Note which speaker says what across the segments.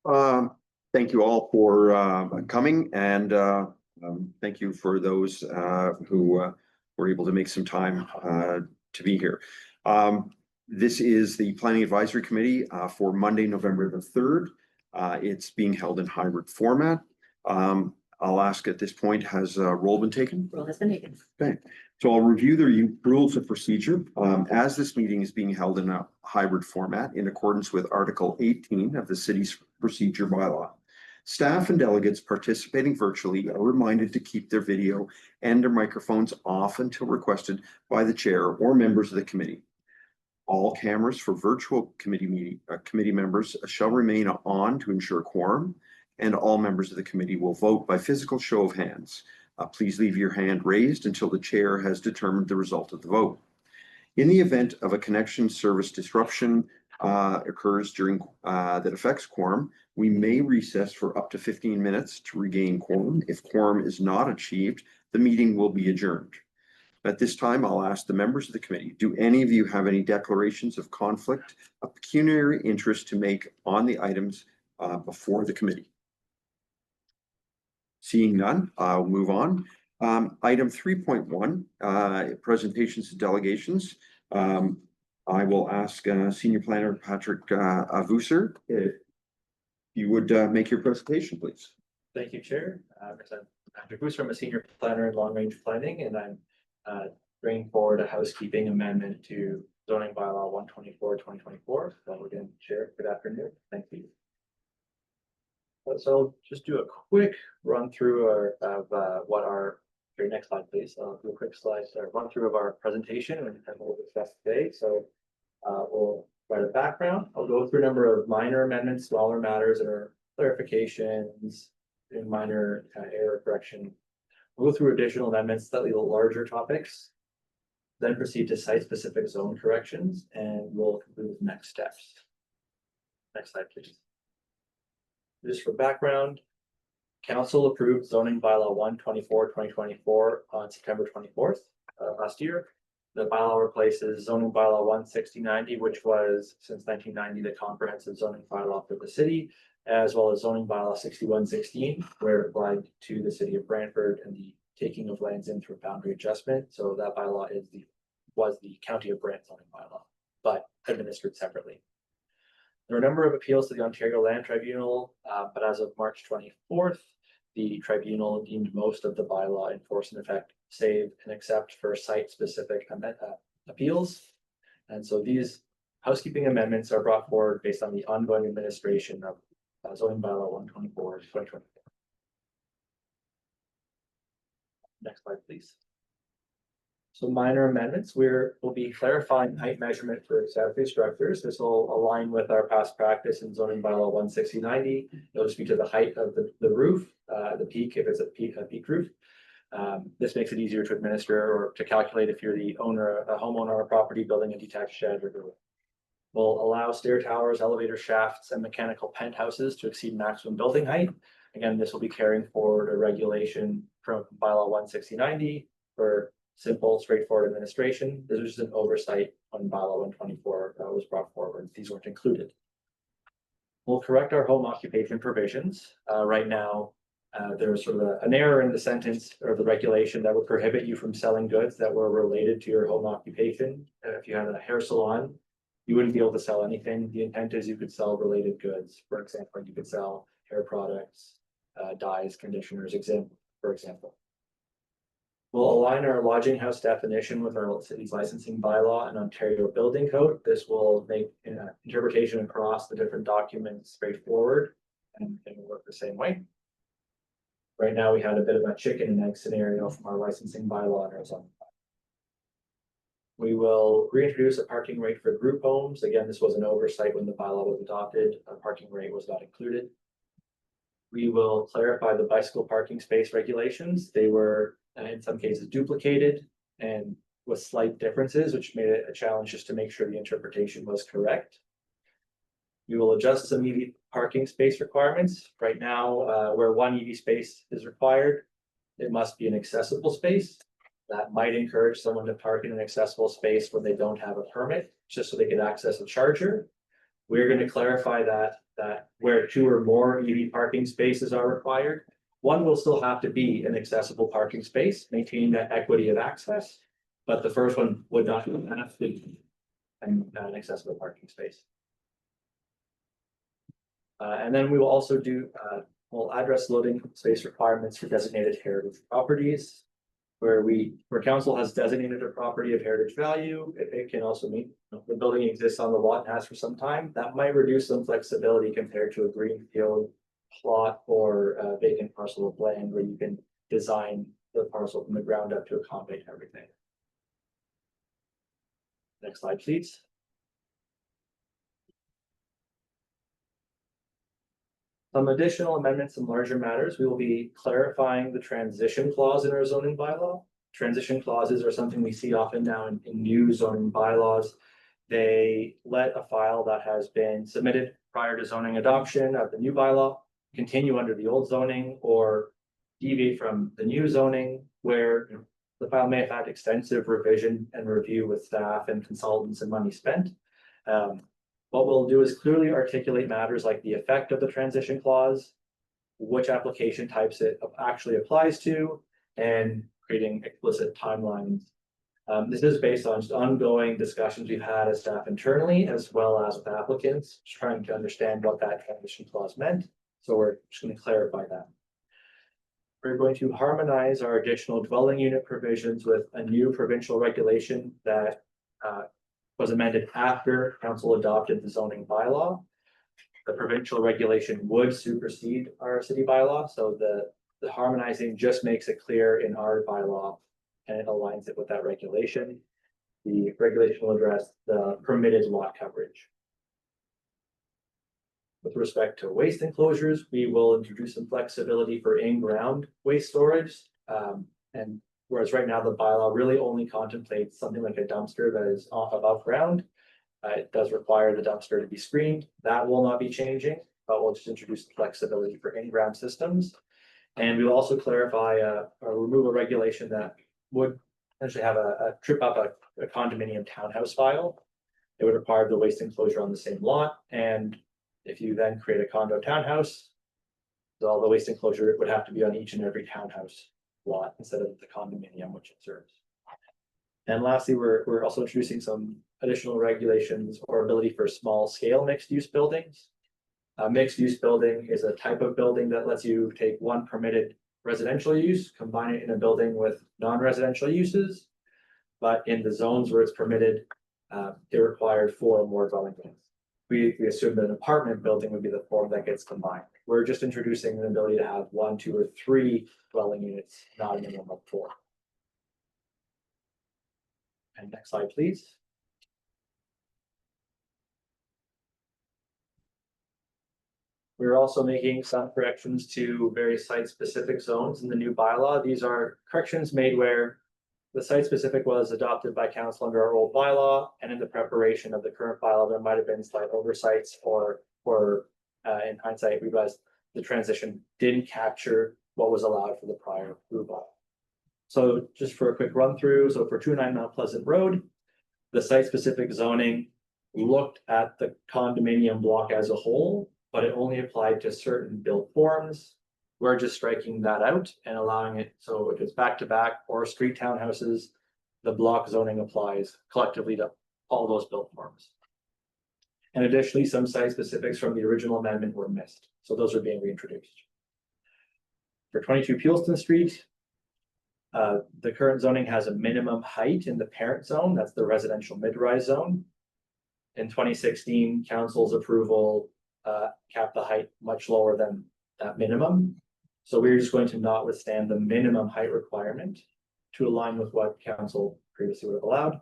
Speaker 1: Thank you all for coming, and thank you for those who were able to make some time to be here. This is the Planning Advisory Committee for Monday, November the 3rd. It's being held in hybrid format. I'll ask at this point, has roll been taken?
Speaker 2: Roll has been taken.
Speaker 1: Okay, so I'll review the rules of procedure. As this meeting is being held in a hybrid format in accordance with Article 18 of the city's procedure bylaw. Staff and delegates participating virtually are reminded to keep their video and their microphones off until requested by the chair or members of the committee. All cameras for virtual committee members shall remain on to ensure quorum, and all members of the committee will vote by physical show of hands. Please leave your hand raised until the chair has determined the result of the vote. In the event of a connection service disruption occurs during that affects quorum, we may recess for up to 15 minutes to regain quorum. If quorum is not achieved, the meeting will be adjourned. At this time, I'll ask the members of the committee, do any of you have any declarations of conflict of pecuniary interest to make on the items before the committee? Seeing none, I'll move on. Item 3.1, presentations and delegations. I will ask Senior Planner Patrick Vusser if you would make your presentation, please.
Speaker 3: Thank you, Chair. I'm Patrick Vusser. I'm a Senior Planner in Long Range Planning, and I'm bringing forward a housekeeping amendment to zoning bylaw 124/2024. So again, Chair, good afternoon. Thank you. So I'll just do a quick run through of what our, next slide, please. I'll do a quick slide, run through of our presentation and what we'll discuss today. So we'll write a background. I'll go through a number of minor amendments, smaller matters, or clarifications, and minor error correction. We'll go through additional amendments, slightly larger topics, then proceed to site-specific zone corrections, and we'll conclude with next steps. Next slide, please. Just for background, Council approved zoning bylaw 124/2024 on September 24th last year. The bylaw replaces zoning bylaw 16090, which was since 1990 the comprehensive zoning bylaw for the city, as well as zoning bylaw 6116, where it applied to the city of Brantford and the taking of lands in through boundary adjustment. So that bylaw was the County of Brant zoning bylaw, but administered separately. There are a number of appeals to the Ontario Land Tribunal, but as of March 24th, the tribunal deemed most of the bylaw in force and effect, save and except for site-specific appeals. And so these housekeeping amendments are brought forward based on the ongoing administration of zoning bylaw 124/2024. Next slide, please. So minor amendments, we'll be clarifying height measurement for accessory structures. This will align with our past practice in zoning bylaw 16090. It'll just be to the height of the roof, the peak, if it's a peak roof. This makes it easier to administer or to calculate if you're the owner, a homeowner of a property building a detached shed or garage. We'll allow stair towers, elevator shafts, and mechanical penthouses to exceed maximum building height. Again, this will be carrying forward a regulation from bylaw 16090 for simple, straightforward administration. This was just an oversight when bylaw 124 was brought forward. These weren't included. We'll correct our home occupation provisions. Right now, there's sort of an error in the sentence or the regulation that would prohibit you from selling goods that were related to your home occupation. If you had a hair salon, you wouldn't be able to sell anything. The intent is you could sell related goods. For example, you could sell hair products, dyes, conditioners, for example. We'll align our lodging house definition with our city's licensing bylaw and Ontario Building Code. This will make interpretation across the different documents straightforward and work the same way. Right now, we had a bit of a chicken and egg scenario from our licensing bylaw and our zoning bylaw. We will reintroduce a parking rate for group homes. Again, this was an oversight when the bylaw was adopted. A parking rate was not included. We will clarify the bicycle parking space regulations. They were in some cases duplicated and with slight differences, which made it a challenge just to make sure the interpretation was correct. We will adjust some EV parking space requirements. Right now, where one EV space is required, it must be an accessible space. That might encourage someone to park in an accessible space when they don't have a permit, just so they can access a charger. We're gonna clarify that where 2 or more EV parking spaces are required. One will still have to be an accessible parking space, maintaining that equity of access. But the first one would not have to be an accessible parking space. And then we will also we'll address loading space requirements for designated heritage properties. Where council has designated a property of heritage value, it can also mean the building exists on the lot and has for some time. That might reduce some flexibility compared to a greenfield plot or a vacant parcel of land where you can design the parcel from the ground up to accommodate everything. Next slide, please. Some additional amendments and larger matters, we will be clarifying the transition clause in our zoning bylaw. Transition clauses are something we see often now in new zoning bylaws. They let a file that has been submitted prior to zoning adoption of the new bylaw continue under the old zoning or deviate from the new zoning where the file may have had extensive revision and review with staff and consultants and money spent. What we'll do is clearly articulate matters like the effect of the transition clause, which application types it actually applies to, and creating explicit timelines. This is based on just ongoing discussions we've had as staff internally, as well as with applicants, trying to understand what that transition clause meant. So we're just going to clarify that. We're going to harmonize our additional dwelling unit provisions with a new provincial regulation that was amended after council adopted the zoning bylaw. The provincial regulation would supersede our city bylaw, so the harmonizing just makes it clear in our bylaw and it aligns it with that regulation. The regulation will address the permitted lot coverage. With respect to waste enclosures, we will introduce some flexibility for in-ground waste storage. And whereas right now the bylaw really only contemplates something like a dumpster that is off above ground. It does require the dumpster to be screened. That will not be changing, but we'll just introduce the flexibility for in-ground systems. And we will also clarify or remove a regulation that would essentially have a trip up a condominium townhouse file. It would require the waste enclosure on the same lot. And if you then create a condo townhouse, all the waste enclosure would have to be on each and every townhouse lot instead of the condominium which it serves. And lastly, we're also introducing some additional regulations or ability for small scale mixed use buildings. A mixed use building is a type of building that lets you take one permitted residential use, combine it in a building with non-residential uses. But in the zones where it's permitted, it required 4 or more dwelling units. We assume that an apartment building would be the form that gets combined. We're just introducing an ability to have 1, 2, or 3 dwelling units, not a minimum of 4. And next slide, please. We're also making some corrections to various site-specific zones in the new bylaw. These are corrections made where the site-specific was adopted by council under our old bylaw, and in the preparation of the current bylaw, there might have been slight oversights or in hindsight, we realized the transition didn't capture what was allowed for the prior approval. So just for a quick run through, so for 209 Mount Pleasant Road, the site-specific zoning looked at the condominium block as a whole, but it only applied to certain built forms. We're just striking that out and allowing it, so if it's back-to-back or street townhouses, the block zoning applies collectively to all those built forms. And additionally, some site specifics from the original amendment were missed, so those are being reintroduced. For 22 Peelston Street, the current zoning has a minimum height in the parent zone, that's the residential mid-rise zone. In 2016, council's approval capped the height much lower than that minimum. So we're just going to not withstand the minimum height requirement to align with what council previously would have allowed.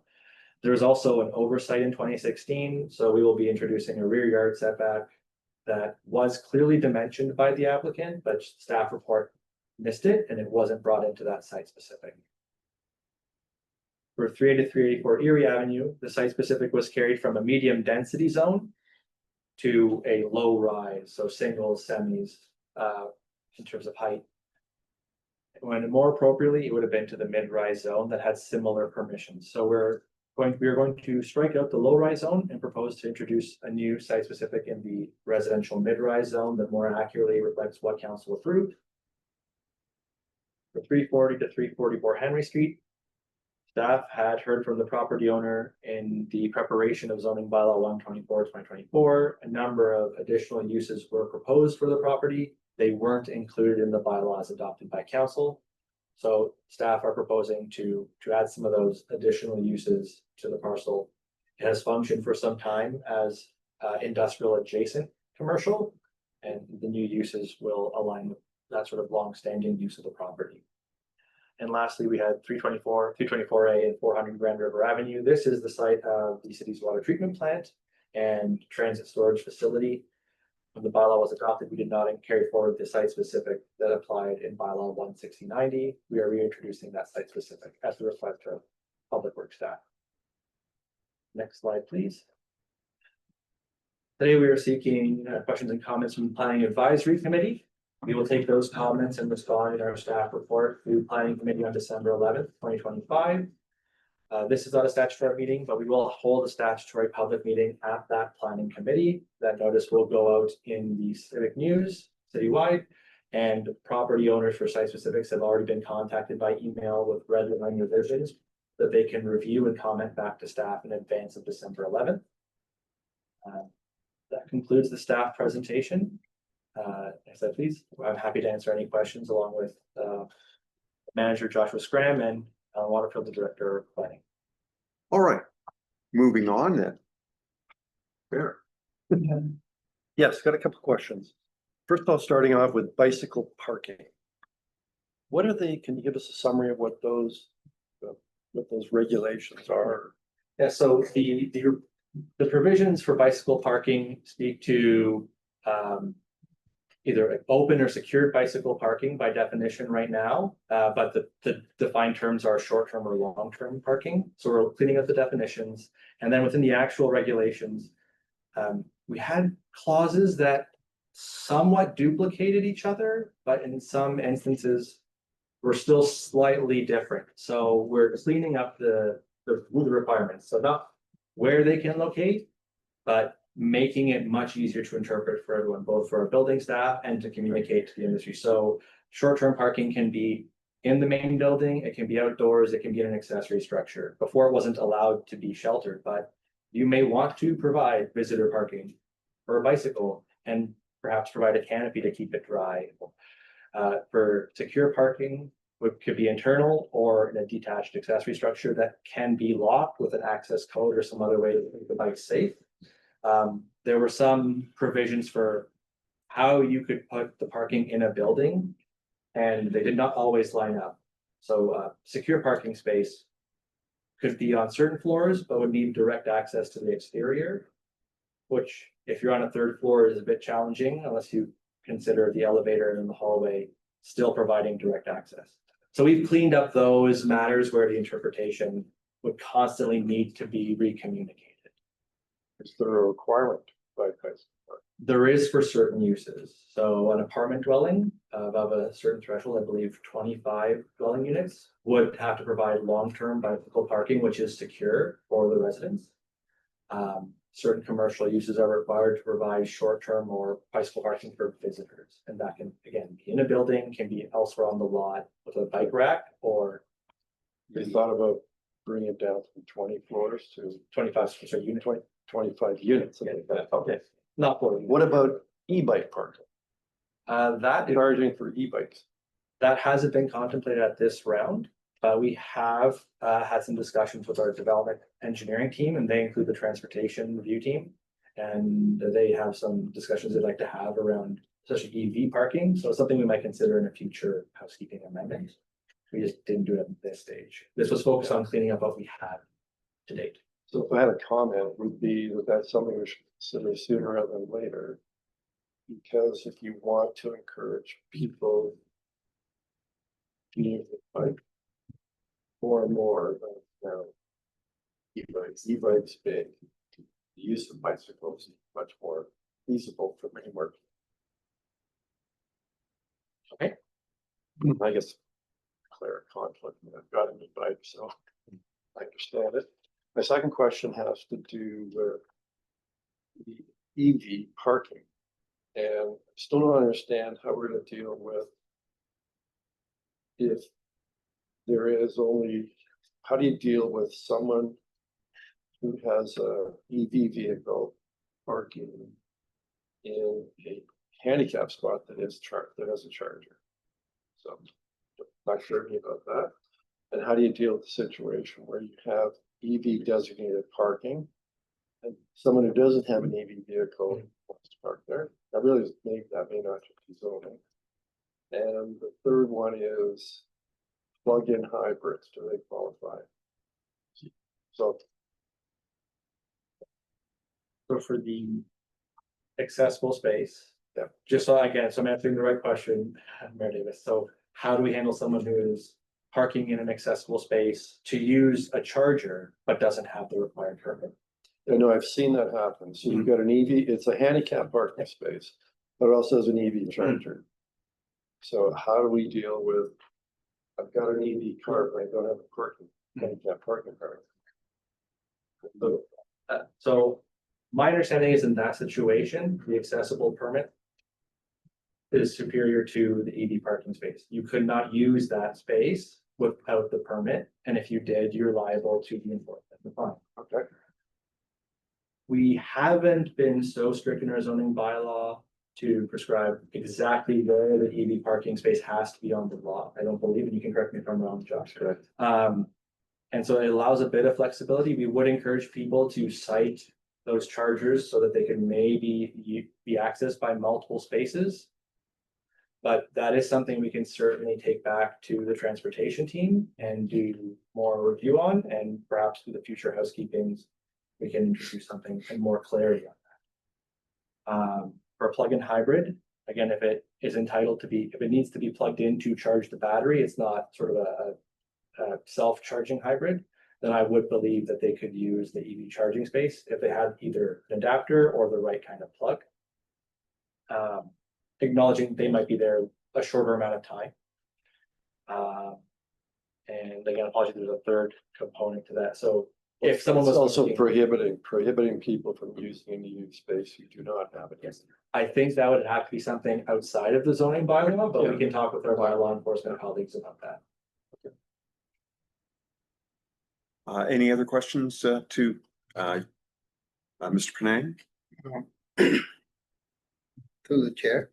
Speaker 3: There's also an oversight in 2016, so we will be introducing a rear yard setback that was clearly dimensioned by the applicant, but staff report missed it and it wasn't brought into that site specific. For 380 to 384 Erie Avenue, the site specific was carried from a medium density zone to a low rise, so singles, semis, in terms of height. When more appropriately, it would have been to the mid-rise zone that had similar permissions. So we're we are going to strike out the low-rise zone and propose to introduce a new site-specific in the residential mid-rise zone that more accurately reflects what council approved. For 340 to 344 Henry Street, staff had heard from the property owner in the preparation of zoning bylaw 124/2024. A number of additional uses were proposed for the property. They weren't included in the bylaws adopted by council. So staff are proposing to add some of those additional uses to the parcel. It has functioned for some time as industrial adjacent commercial, and the new uses will align with that sort of long-standing use of the property. And lastly, we had 324A and 400 Grand River Avenue. This is the site of the city's water treatment plant and transit storage facility. When the bylaw was adopted, we did not carry forward the site specific that applied in bylaw 16090. We are reintroducing that site specific at the request of Public Works staff. Next slide, please. Today we are seeking questions and comments from the Planning Advisory Committee. We will take those comments and respond in our staff report to Planning Committee on December 11th, 2025. This is not a statutory meeting, but we will hold a statutory public meeting at that planning committee. That notice will go out in the Civic News citywide, and property owners for site specifics have already been contacted by email with red line revisions that they can review and comment back to staff in advance of December 11th. That concludes the staff presentation. Next slide, please. I'm happy to answer any questions along with Manager Joshua Scram and Alan Waterfield, the Director of Planning.
Speaker 1: All right, moving on then. Fair.
Speaker 2: Yes, got a couple questions. First of all, starting off with bicycle parking. What are they, can you give us a summary of what those regulations are?
Speaker 3: Yeah, so the provisions for bicycle parking speak to either open or secured bicycle parking by definition right now, but the defined terms are short-term or long-term parking. So we're cleaning up the definitions, and then within the actual regulations, we had clauses that somewhat duplicated each other, but in some instances were still slightly different. So we're cleaning up the requirements. So not where they can locate, but making it much easier to interpret for everyone, both for our building staff and to communicate to the industry. So short-term parking can be in the main building, it can be outdoors, it can be in an accessory structure. Before it wasn't allowed to be sheltered, but you may want to provide visitor parking for a bicycle and perhaps provide a canopy to keep it dry. For secure parking, it could be internal or in a detached accessory structure that can be locked with an access code or some other way to make the bike safe. There were some provisions for how you could put the parking in a building, and they did not always line up. So secure parking space could be on certain floors, but would need direct access to the exterior, which if you're on a third floor is a bit challenging unless you consider the elevator and the hallway still providing direct access. So we've cleaned up those matters where the interpretation would constantly need to be recommunicated.
Speaker 2: Is there a requirement by bicycle park?
Speaker 3: There is for certain uses. So an apartment dwelling above a certain threshold, I believe 25 dwelling units, would have to provide long-term bicycle parking, which is secure for the residents. Certain commercial uses are required to provide short-term or bicycle parking for visitors. And that can, again, be in a building, can be elsewhere on the lot with a bike rack, or
Speaker 2: They thought about bringing it down from 20 floors to
Speaker 3: 25 unit.
Speaker 2: 25 units.
Speaker 3: Okay, not 40.
Speaker 2: What about e-bike parking?
Speaker 3: That
Speaker 2: Charging for e-bikes?
Speaker 3: That hasn't been contemplated at this round. We have had some discussions with our development engineering team, and they include the transportation review team. And they have some discussions they'd like to have around especially EV parking. So it's something we might consider in a future housekeeping amendment. We just didn't do it at this stage. This was focused on cleaning up what we had to date.
Speaker 2: So if I had a comment, would be that that's something we should consider sooner rather than later. Because if you want to encourage people to use the bike more and more, e-bikes big, the use of bicycles is much more feasible for many more.
Speaker 3: Okay.
Speaker 2: I guess clear conflict. I've got an e-bike, so I understand it. My second question has to do with the EV parking. And I still don't understand how we're gonna deal with if there is only, how do you deal with someone who has a EV vehicle parking in a handicap spot that has a charger? So, not sure about that. And how do you deal with the situation where you have EV designated parking? And someone who doesn't have an EV vehicle wants to park there? That really that may not be zoning. And the third one is plug-in hybrids, do they qualify? So
Speaker 3: for the accessible space.
Speaker 2: Yeah.
Speaker 3: Just so again, so I'm answering the right question, Mayor Davis. So how do we handle someone who is parking in an accessible space to use a charger, but doesn't have the required permit?
Speaker 2: I know I've seen that happen. So you've got an EV, it's a handicap parking space, but it also has an EV charger. So how do we deal with, I've got an EV car, but I don't have a handicap parking car?
Speaker 3: So my understanding is in that situation, the accessible permit is superior to the EV parking space. You could not use that space without the permit, and if you did, you're liable to the enforcement of the fine.
Speaker 2: Okay.
Speaker 3: We haven't been so strict in our zoning bylaw to prescribe exactly where the EV parking space has to be on the lot. I don't believe, and you can correct me if I'm wrong, Josh.
Speaker 2: Correct.
Speaker 3: And so it allows a bit of flexibility. We would encourage people to cite those chargers so that they can maybe be accessed by multiple spaces. But that is something we can certainly take back to the transportation team and do more review on, and perhaps through the future housekeepings, we can introduce something and more clarity on that. For a plug-in hybrid, again, if it is entitled to be, if it needs to be plugged in to charge the battery, it's not sort of a self-charging hybrid, then I would believe that they could use the EV charging space if they had either an adapter or the right kind of plug. Acknowledging they might be there a shorter amount of time. And again, apologies, there's a third component to that. So if someone
Speaker 2: It's
Speaker 3: was
Speaker 2: also
Speaker 3: looking-
Speaker 2: prohibiting people from using an EV space who do not have it.
Speaker 3: Yes, I think that would have to be something outside of the zoning bylaw, but we
Speaker 2: Yeah.
Speaker 3: can talk with our bylaw enforcement colleagues about that.
Speaker 1: Any other questions to Mr. Penang?
Speaker 4: Through the chair.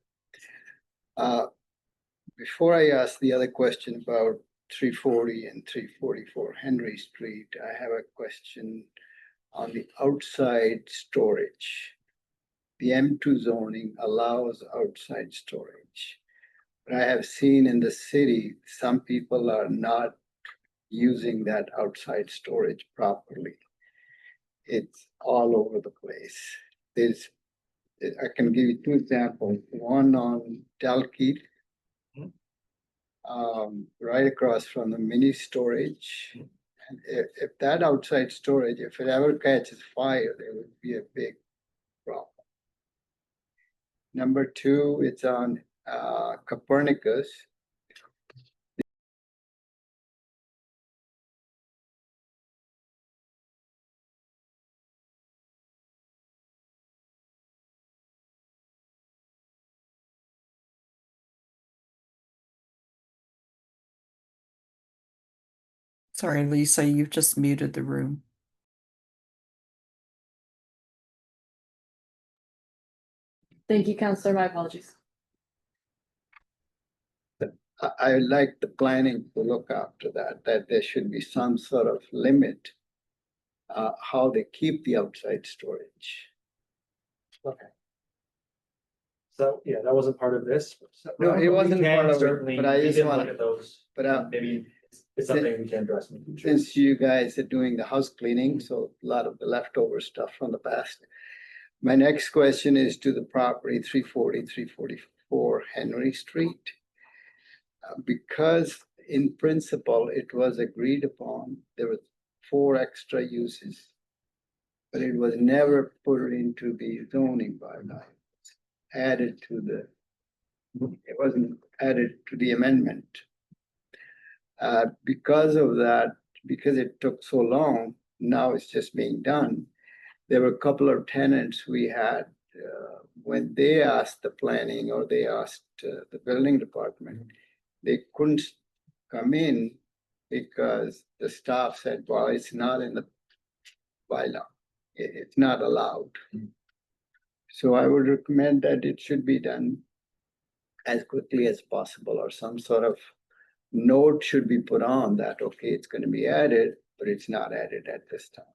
Speaker 4: Before I ask the other question about 340 and 344 Henry Street, I have a question on the outside storage. The M2 zoning allows outside storage. But I have seen in the city, some people are not using that outside storage properly. It's all over the place. I can give you two examples, one on Dalkeith, right across from the mini storage. And if that outside storage, if it ever catches fire, there would be a big problem. Number two, it's on Copernicus.
Speaker 5: Sorry, Lisa, you've just muted the room.
Speaker 6: Thank you, Counselor. My apologies.
Speaker 4: I like the planning to look after that there should be some sort of limit how they keep the outside storage.
Speaker 3: Okay. So, yeah, that wasn't part of this.
Speaker 4: No, it wasn't
Speaker 3: We can
Speaker 4: part of it,
Speaker 3: certainly-
Speaker 4: but I
Speaker 3: we
Speaker 4: just
Speaker 3: can look
Speaker 4: wanna-
Speaker 3: at those,
Speaker 4: But
Speaker 3: maybe it's something we can address in the future.
Speaker 4: since you guys are doing the house cleaning, so a lot of the leftover stuff from the past. My next question is to the property 340, 344 Henry Street. Because in principle, it was agreed upon, there were 4 extra uses. But it was never put into the zoning bylaw. Added to the, it wasn't added to the amendment. Because of that, because it took so long, now it's just being done. There were a couple of tenants we had, when they asked the planning or they asked the building department, they couldn't come in because the staff said, well, it's not in the bylaw. It's not allowed. So I would recommend that it should be done as quickly as possible, or some sort of note should be put on that, okay, it's gonna be added, but it's not added at this time.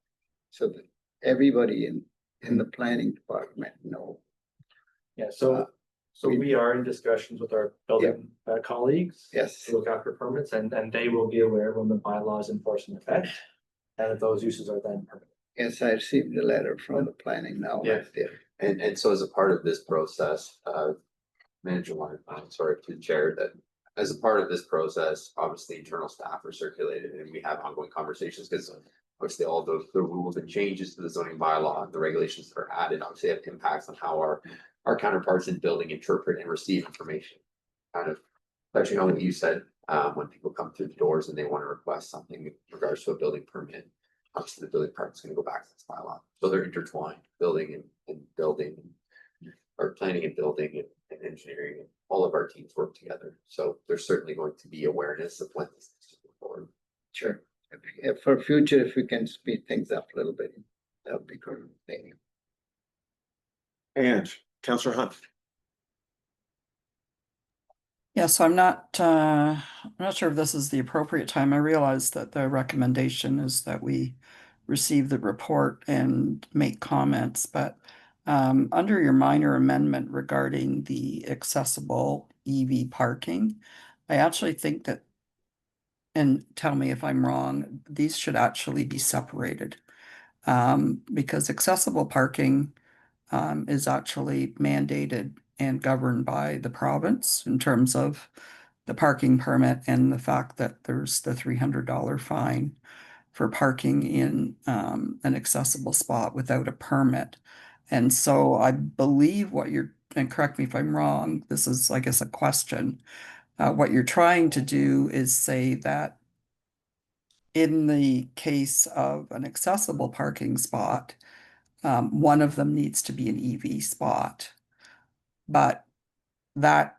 Speaker 4: So that everybody in the planning department know.
Speaker 3: Yeah, so we are in discussions with our building colleagues.
Speaker 4: Yes.
Speaker 3: To look after permits, and they will be aware when the bylaw is in force and effect. And if those uses are then permitted.
Speaker 4: Yes, I received a letter from the planning now.
Speaker 3: Yeah.
Speaker 4: There.
Speaker 7: And so as a part of this process, Manager wanted, I'm sorry, to the chair, that as a part of this process, obviously internal staff are circulated and we have ongoing conversations, because obviously all the rules and changes to the zoning bylaw and the regulations that are added obviously have impacts on how our counterparts in building interpret and receive information. Kind of touching on what you said, when people come through the doors and they want to request something in regards to a building permit, obviously the building department's gonna go back to this bylaw. So they're intertwined, building and building, or planning and building and engineering, and all of our teams work together. So there's certainly going to be awareness of when this is moving forward.
Speaker 4: Sure. If for future, if we can speed things up a little bit, that would be great. Thank you.
Speaker 1: And Councillor Hunt.
Speaker 5: Yeah, so I'm not sure if this is the appropriate time. I realize that the recommendation is that we receive the report and make comments, but under your minor amendment regarding the accessible EV parking, I actually think that, and tell me if I'm wrong, these should actually be separated. Because accessible parking is actually mandated and governed by the province in terms of the parking permit and the fact that there's the $300 fine for parking in an accessible spot without a permit. And so I believe what you're, and correct me if I'm wrong, this is, I guess, a question. What you're trying to do is say that in the case of an accessible parking spot, one of them needs to be an EV spot. But that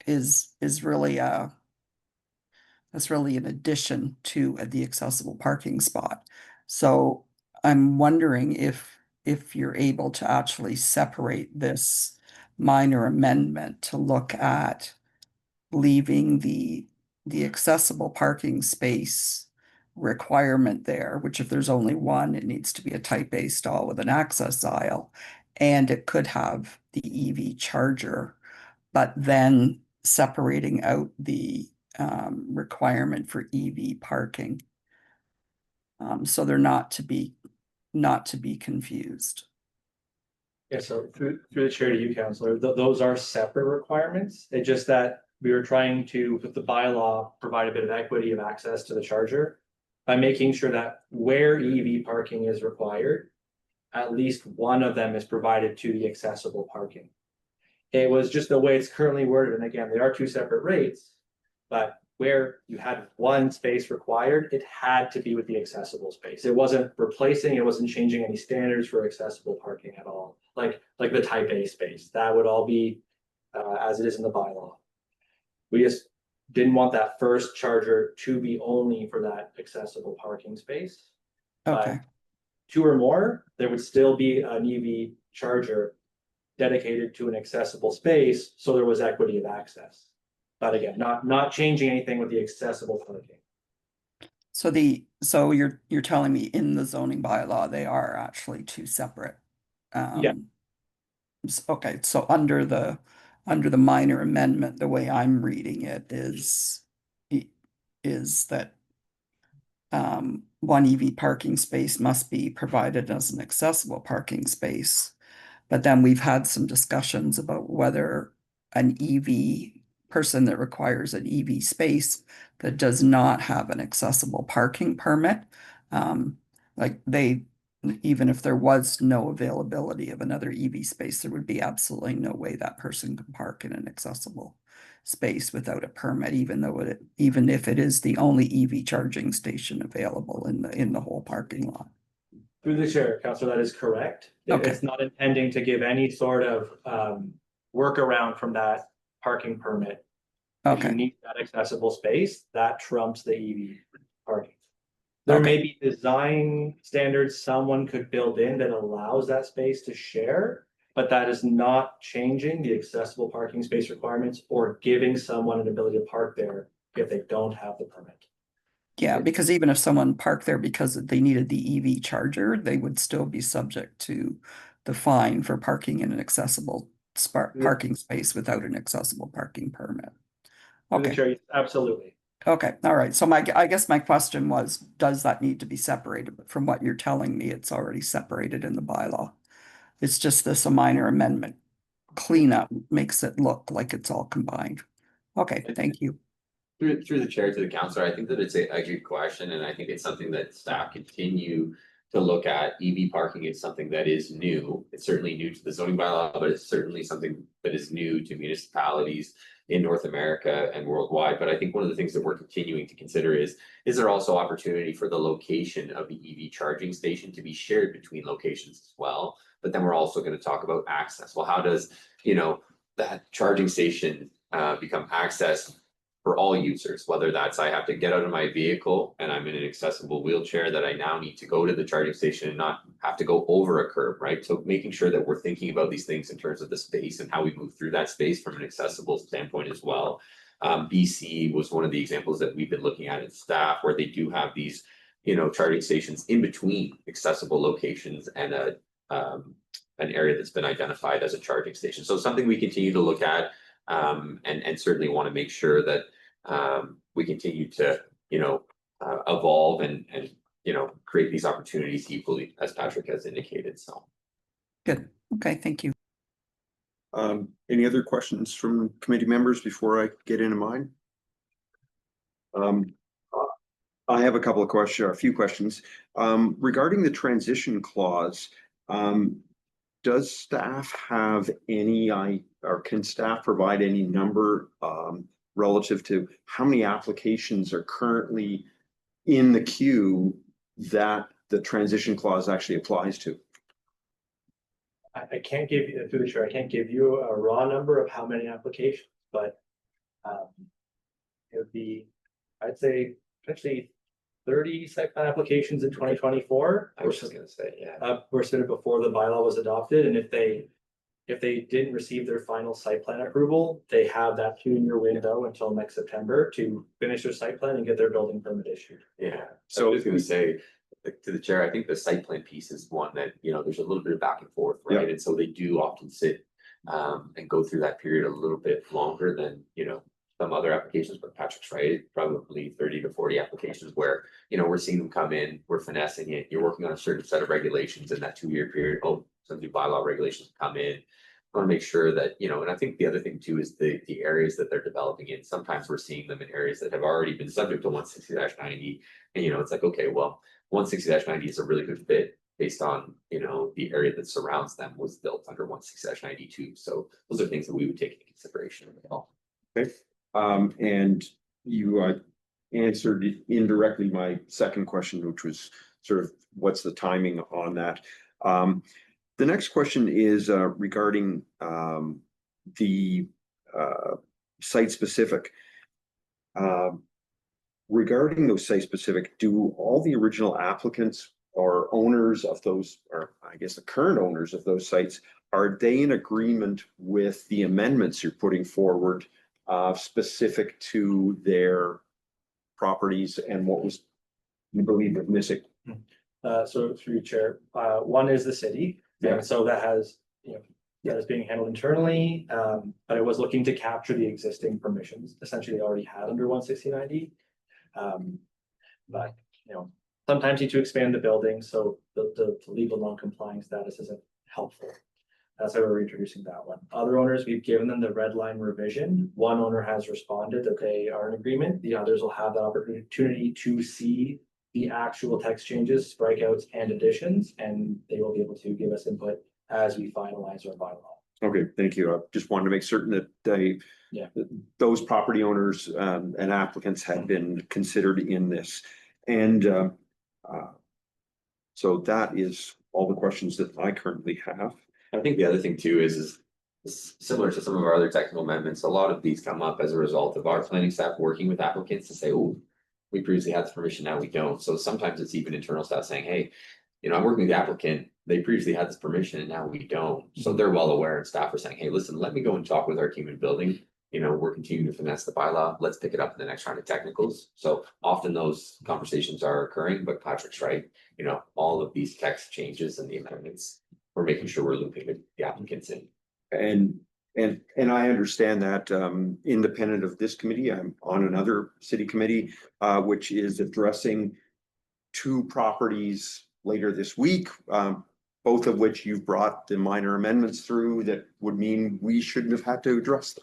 Speaker 5: is really that's really an addition to the accessible parking spot. So I'm wondering if you're able to actually separate this minor amendment to look at leaving the accessible parking space requirement there, which if there's only one, it needs to be a type A stall with an access aisle, and it could have the EV charger, but then separating out the requirement for EV parking. So they're not to be confused.
Speaker 3: Yeah, so through the chair to you, Counselor, those are separate requirements. It's just that we were trying to, with the bylaw, provide a bit of equity of access to the charger by making sure that where EV parking is required, at least one of them is provided to the accessible parking. It was just the way it's currently worded, and again, they are two separate rates, but where you had one space required, it had to be with the accessible space. It wasn't replacing, it wasn't changing any standards for accessible parking at all. Like the type A space, that would all be as it is in the bylaw. We just didn't want that first charger to be only for that accessible parking space.
Speaker 5: Okay.
Speaker 3: Two or more, there would still be an EV charger dedicated to an accessible space, so there was equity of access. But again, not changing anything with the accessible parking.
Speaker 5: So you're telling me in the zoning bylaw, they are actually two separate.
Speaker 3: Yeah.
Speaker 5: Okay, so under the minor amendment, the way I'm reading it is that one EV parking space must be provided as an accessible parking space. But then we've had some discussions about whether an EV person that requires an EV space that does not have an accessible parking permit, like even if there was no availability of another EV space, there would be absolutely no way that person can park in an accessible space without a permit, even if it is the only EV charging station available in the whole parking lot.
Speaker 3: Through the chair, Counselor, that is correct.
Speaker 5: Okay.
Speaker 3: It's not intending to give any sort of workaround from that parking permit. If you
Speaker 5: Okay,
Speaker 3: need that accessible space, that trumps the EV parking. There may be design standards someone could build in that allows that space to share, but that is not changing the accessible parking space requirements or giving someone an ability to park there if they don't have the permit.
Speaker 5: yeah, because even if someone parked there because they needed the EV charger, they would still be subject to the fine for parking in an accessible parking space without an accessible parking permit.
Speaker 3: Through the
Speaker 5: Okay,
Speaker 3: chair, absolutely.
Speaker 5: okay, all right. So I guess my question was, does that need to be separated? But from what you're telling me, it's already separated in the bylaw. It's just this a minor amendment. Cleanup makes it look like it's all combined. Okay, thank you.
Speaker 7: Through the chair to the counselor, I think that it's a good question, and I think it's something that staff continue to look at. EV parking is something that is new. It's certainly new to the zoning bylaw, but it's certainly something that is new to municipalities in North America and worldwide. But I think one of the things that we're continuing to consider is there also opportunity for the location of the EV charging station to be shared between locations as well? But then we're also going to talk about access. Well, how does, that charging station become access for all users, whether that's I have to get out of my vehicle and I'm in an accessible wheelchair that I now need to go to the charging station and not have to go over a curb, right? So making sure that we're thinking about these things in terms of the space and how we move through that space from an accessible standpoint as well. BC was one of the examples that we've been looking at in staff where they do have these, charging stations in between accessible locations and an area that's been identified as a charging station. So something we continue to look at and certainly want to make sure that we continue to, evolve and create these opportunities equally, as Patrick has indicated. So.
Speaker 5: Good. Okay, thank you.
Speaker 1: Any other questions from committee members before I get into mine? I have a few questions. Regarding the transition clause, does staff have any, or can staff provide any number relative to how many applications are currently in the queue that the transition clause actually applies to?
Speaker 3: I can't give you, through the chair, I can't give you a raw number of how many applications, but it would be, I'd say, potentially 30 site plan applications in 2024.
Speaker 7: I was just gonna say, yeah.
Speaker 3: Were submitted before the bylaw was adopted, and if they didn't receive their final site plan approval, they have that 2-year window until next September to finish their site plan and get their building permit issued.
Speaker 7: Yeah, so I was gonna say, to the chair, I think the site plan piece is one that, there's a little bit of back and forth, right?
Speaker 1: Yeah.
Speaker 7: And so they do often sit and go through that period a little bit longer than, some other applications, but Patrick's right, probably 30 to 40 applications where, we're seeing them come in, we're finessing it, you're working on a certain set of regulations in that 2-year period. Oh, some new bylaw regulations come in. I want to make sure that, and I think the other thing too is the areas that they're developing in. Sometimes we're seeing them in areas that have already been subject to 160-90. And it's like, okay, well, 160-90 is a really good fit based on, the area that surrounds them was built under 160-92. So those are things that we would take into consideration as well.
Speaker 1: Okay. And you answered indirectly my second question, which was sort of what's the timing on that? The next question is regarding the site specific. Regarding those site specific, do all the original applicants or owners of those, or I guess the current owners of those sites, are they in agreement with the amendments you're putting forward specific to their properties and what was, you believe, was missing?
Speaker 3: So through your chair, one is the city.
Speaker 1: Yeah.
Speaker 3: And so that has, that is being handled internally, but it was looking to capture the existing permissions, essentially they already had under 160-90. But, sometimes you need to expand the building, so the legal non-compliance status isn't helpful. That's why we're introducing that one. Other owners, we've given them the red line revision. One owner has responded that they are in agreement. The others will have the opportunity to see the actual text changes, strikeouts, and additions, and they will be able to give us input as we finalize our bylaw.
Speaker 1: Okay, thank you. I just wanted to make certain that those property owners and applicants had been considered in this. And So that is all the questions that I currently have.
Speaker 7: I think the other thing too is similar to some of our other technical amendments, a lot of these come up as a result of our planning staff working with applicants to say, oh, we previously had this permission, now we don't. So sometimes it's even internal staff saying, hey, you know, I'm working with the applicant, they previously had this permission and now we don't. So they're well aware and staff are saying, hey, listen, let me go and talk with our team in building. You know, we're continuing to finesse the bylaw. Let's pick it up in the next round of technicals. So often those conversations are occurring, but Patrick's right. You know, all of these text changes and the amendments, we're making sure we're looping the applicants in.
Speaker 1: And I understand that independent of this committee, I'm on another city committee, which is addressing two properties later this week, both of which you've brought the minor amendments through that would mean we shouldn't have had to address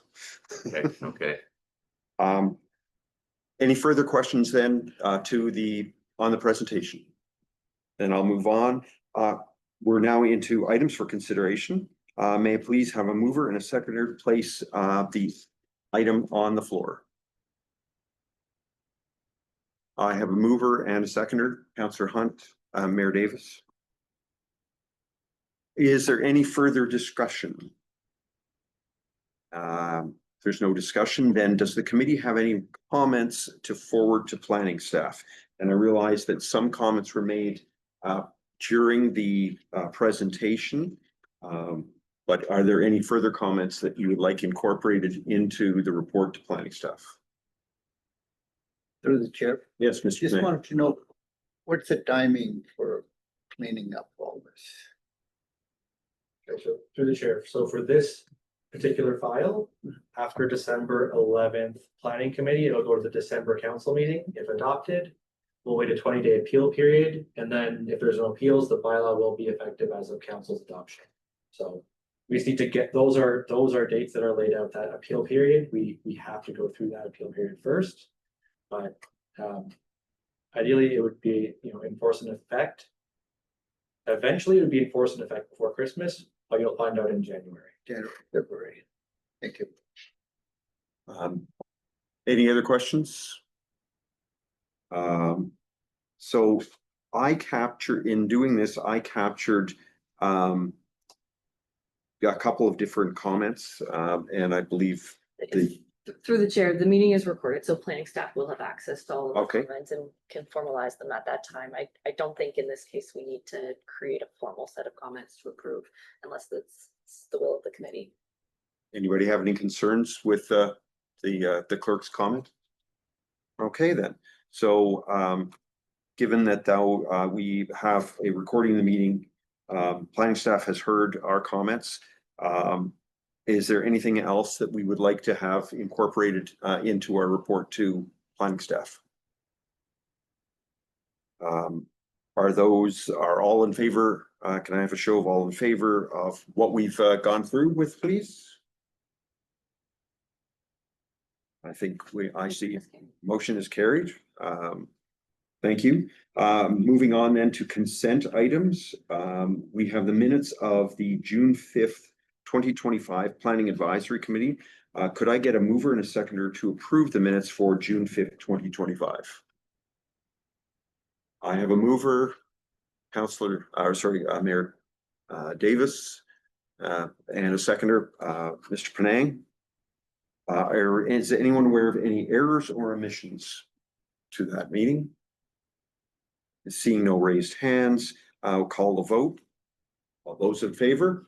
Speaker 1: them.
Speaker 7: Okay.
Speaker 1: Any further questions then on the presentation? Then I'll move on. We're now into items for consideration. May I please have a mover and a seconder to place the item on the floor? I have a mover and a seconder, Councillor Hunt, Mayor Davis. Is there any further discussion? There's no discussion, then does the committee have any comments to forward to planning staff? And I realize that some comments were made during the presentation. But are there any further comments that you would like incorporated into the report to planning staff?
Speaker 4: Through the chair,
Speaker 1: Yes, Mr.
Speaker 4: just
Speaker 1: Mayor.
Speaker 4: wanted to know, what's the timing for cleaning up all this?
Speaker 3: Okay, so through the chair, so for this particular file, after December 11th planning committee, it'll go to the December council meeting. If adopted, we'll wait a 20-day appeal period, and then if there's no appeals, the bylaw will be effective as of council's adoption. So we just need to get, those are dates that are laid out, that appeal period. We have to go through that appeal period first. But ideally it would be, enforced in effect. Eventually it would be enforced in effect before Christmas, but you'll find out in January.
Speaker 4: January, February. Thank you.
Speaker 1: Any other questions? So in doing this, I captured a couple of different comments, and I believe
Speaker 6: Through the chair, the meeting is recorded, so planning staff will have access to all of the
Speaker 1: Okay.
Speaker 6: comments and can formalize them at that time. I don't think in this case we need to create a formal set of comments to approve unless that's the will of the committee.
Speaker 1: Anybody have any concerns with the clerk's comment? Okay, then. So given that we have a recording of the meeting, planning staff has heard our comments. Is there anything else that we would like to have incorporated into our report to planning staff? Are all in favor? Can I have a show of all in favor of what we've gone through with, please? I think I see motion is carried. Thank you. Moving on then to consent items. We have the minutes of the June 5th, 2025 Planning Advisory Committee. Could I get a mover and a seconder to approve the minutes for June 5th, 2025? I have a mover, Mayor Davis, and a seconder, Mr. Penang. Is anyone aware of any errors or omissions to that meeting? Seeing no raised hands, I'll call the vote. All those in favor?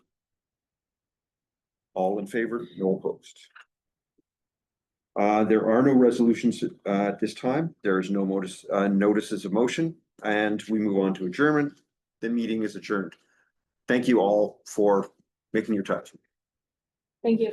Speaker 1: All in favor, no opposed. There are no resolutions at this time. There is no notices of motion, and we move on to adjournment. The meeting is adjourned. Thank you all for making your time.
Speaker 6: Thank you.